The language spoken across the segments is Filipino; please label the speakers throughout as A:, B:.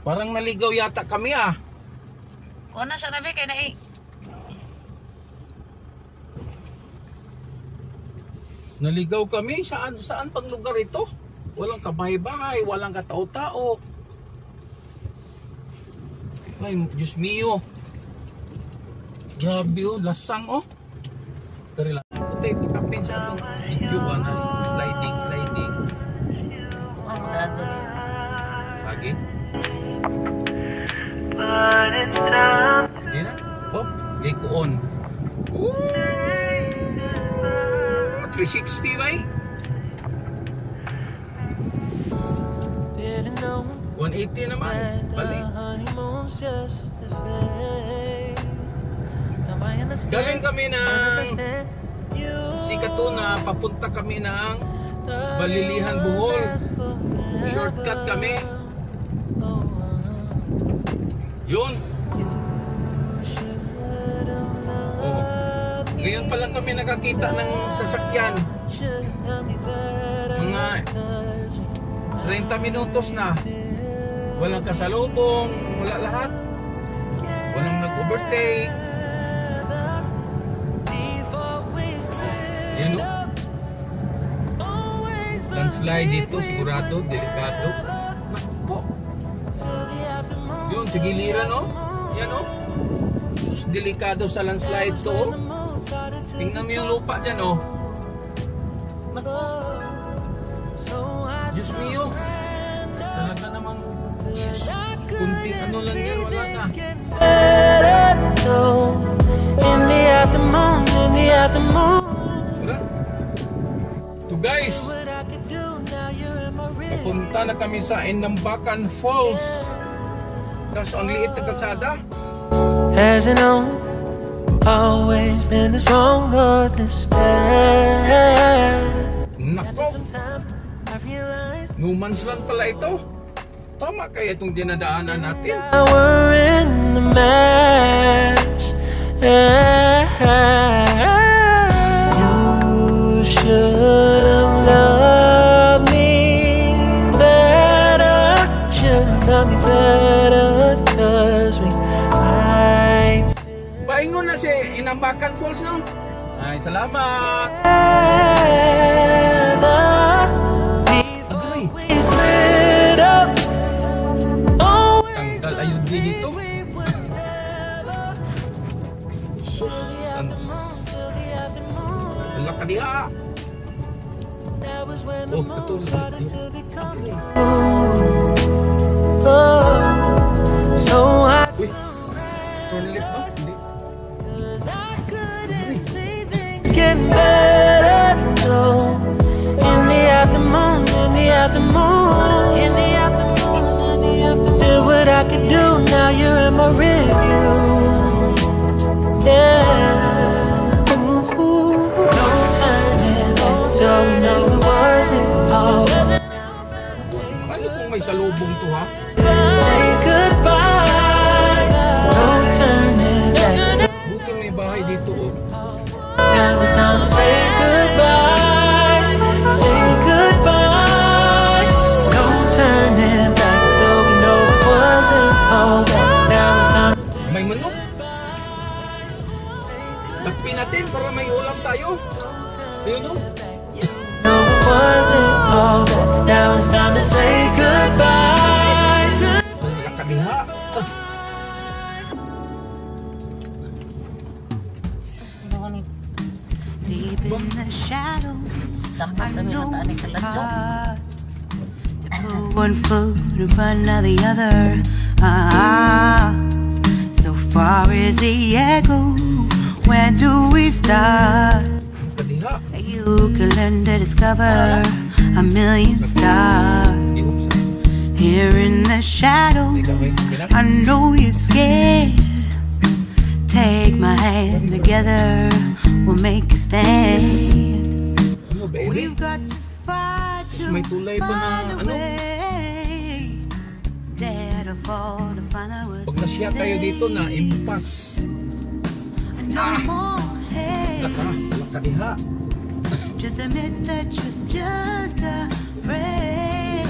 A: Parang naligaw yata kami ah.
B: Kung na sa nabi kay na
A: Naligaw kami. Saan pang lugar ito? Walang kabahay-bahay, walang katao-tao. Ay, Diyos mio. Grabe oh, lasang oh. Kari lang. Ito tayo pakapin sa itong YouTube na sliding.
B: ang dadyo niya.
A: Lagi. Hindi na. Oh, Leko on. Woo! 360 ba eh? 180 naman. Balik. Galing kami ng Sikatuna, papunta kami ng Balilihan, Bohol. Shortcut kami. Yun. Oh. Ngayon pa lang kami nakakita ng sasakyan. Mga 30 minutos na. Walang kasalubong, wala lahat. Walang nag-overtake. Yan o. Landslide dito, sigurado, delikado. Naku po. Yun, sa giliran o. Yan o. Sus, delikado sa landslide to o. Tingnan mo yung lupa dyan o. Naku. Diyos mio. Talaga namang kunting ano lang yan, wala na. So guys, papunta na kami sa Inambakan Falls. Kaso ang liit na kalsada.
C: Hasn't always been this wrong or despair.
A: Nako, no man's land pala ito. Tama kaya itong dinadaanan natin.
C: We're in the match. You should have loved me better. Should have loved me better. 'Cause we might.
A: Paingon na si Inambakan Falls no? Ay, salamat. Tanggal ayun din ito. Wala ka diha. Oh, ito. Uy, turn left ba? Hindi.
C: Getting better, no. In the afternoon, did what I could do. Now you're in my review. Yeah. Ooh, no turning back. So we know it wasn't all.
A: Ano kung may salubong to ha?
C: Say goodbye. No turning back.
A: Buti may bahay dito oh.
C: Now it's time to say goodbye. Say goodbye. No turning back. Though we know it wasn't all that. Now it's time.
A: May manok. Takpin natin para may ulam tayo. Ayun o.
C: No, it wasn't all that. Now it's time to say goodbye.
A: Wala ka diha.
B: Ano ko ni
D: Deep in the shadow,
B: sampag kami na taanik sa tadyo.
D: put one foot in front of the other. So far as the echo, where do we start?
A: Kadiha.
D: You can learn to discover a million stars. Here in the shadow, I know you're scared. Take my hand together, we'll make a stand.
A: Ano ba
D: We've got to fight to
A: May tulay ba na
D: find a
A: ano?
D: way. Dare to fall to find out what's
A: Pag nasya kayo dito na impas.
D: no more hate.
A: Wala ka diha.
D: Just admit that you're just afraid.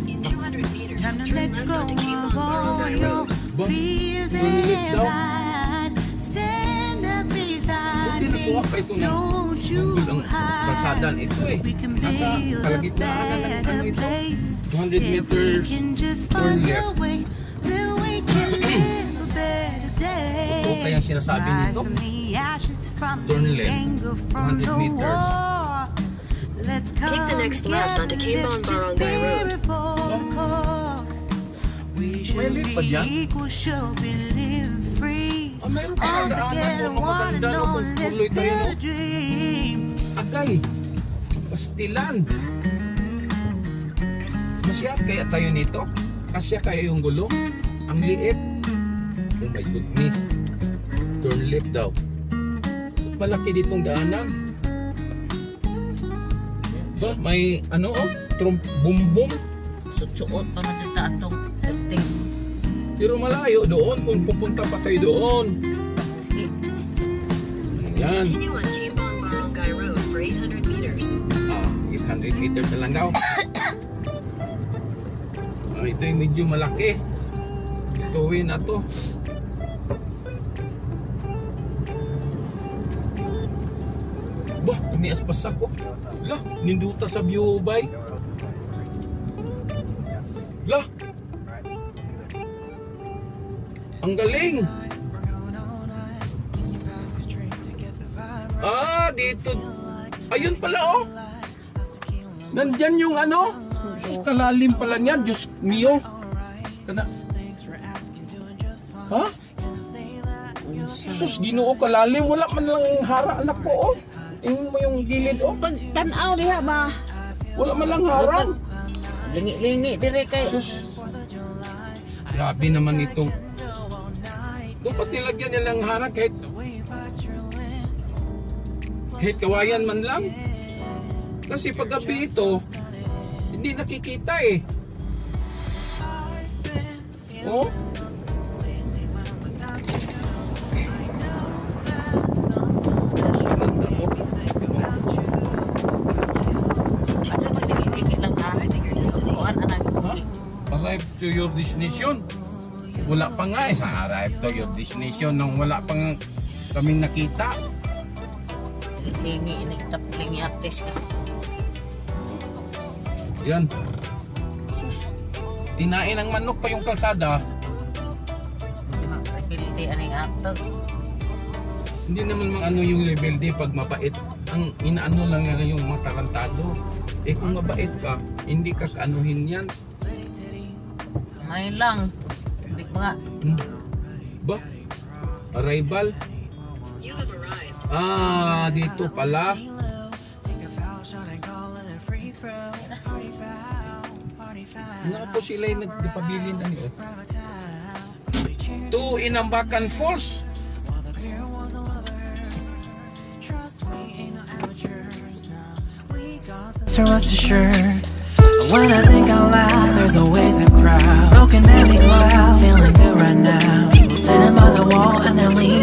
E: In 200 meters,
D: Time to let go of all your fears and pride. Stand up beside
A: Hindi
D: me.
A: nakuha pa ito ng
D: Don't you
A: ang kalsadan ito eh.
D: We can
A: Nasa
D: build a
A: kalagitnaan na ng ano
D: better
A: ito.
D: place
A: 200
D: if we
A: meters
D: can just
A: turn
D: find a
A: left.
D: way. Then we can live a better day.
A: Ito kaya sinasabi
D: Rise
A: nito.
D: from the ashes, from
A: Turn
D: the
A: left.
D: anger, from
A: 100
D: the
A: meters.
D: war. Let's come
E: Take the next left onto
D: together,
E: Kimbon
D: lift your
E: Barangay Road.
D: spirit for cause. We should
A: lift pa
D: be
A: dyan?
D: equal, should be living free.
A: Ah, mayroon pa
D: All
A: daanan
D: together,
A: mo
D: one
A: maganda
D: and
A: no,
D: all,
A: kung
D: let's
A: tuloy tayo
D: build
A: no.
D: a dream.
A: Agay. Pastilan. Masyat kaya tayo nito? Kasya kaya yung gulong? Ang liit. Oh my goodness. Turn left daw. Malaki ditong daanan. Ba, may ano oh? Bumbong.
B: Suot pa man dito atong 13.
A: Pero malayo doon kung pupunta pa tayo doon.
B: Okay.
A: Ayan.
E: Continue on Kimbon Barangay Road for 800 meters.
A: 800 meters na lang daw. Ito yung medyo malaki. Tuwin na to. Bah, umias pa ako. Lah, ninduta sa view bay. Lah. Ang galing. Dito. Ayun pala oh. Nandyan yung ano. Kalalim pala niyan. Diyos mio. Kana. Ha? Sus, Ginoo, kalalim. Wala man lang hara anak ko oh. Tingnan mo yung gilid oh.
B: Pag tanaw diha ba?
A: Wala man lang harang.
B: Lingi-lingi dire kay.
A: Sus. Grabe naman itong. Dapat nilagyan nilang harang kahit kawayan man lang. Kasi pag gabi ito, hindi nakikita eh. Oh?
B: Ano man dinidisi lang namin. Kuan na nag-uwi.
A: Arrive to your destination. Wala pa nga eh sa arrive to your destination nang wala pa nga kaming nakita.
B: Lingi inigtap lingi aktes ka.
A: Yan. Tinain ng manok pa yung kalsada.
B: Pildi aning akto.
A: Hindi naman ano yung level D pag mabait. Ang inaano lang nga yung mga tarantado. Eh kung mabait ka, hindi ka kaanuhin yan.
B: May lang. Hindi ba nga.
A: Ba? Arrival?
E: You have arrived.
A: Dito pala. Nga po sila yung nagpabilin ano eh. To Inambakan Falls.
C: So rest assured, when I think out loud, there's always a crowd smoking at me loud, feeling good right now. People sitting by the wall and they're leaning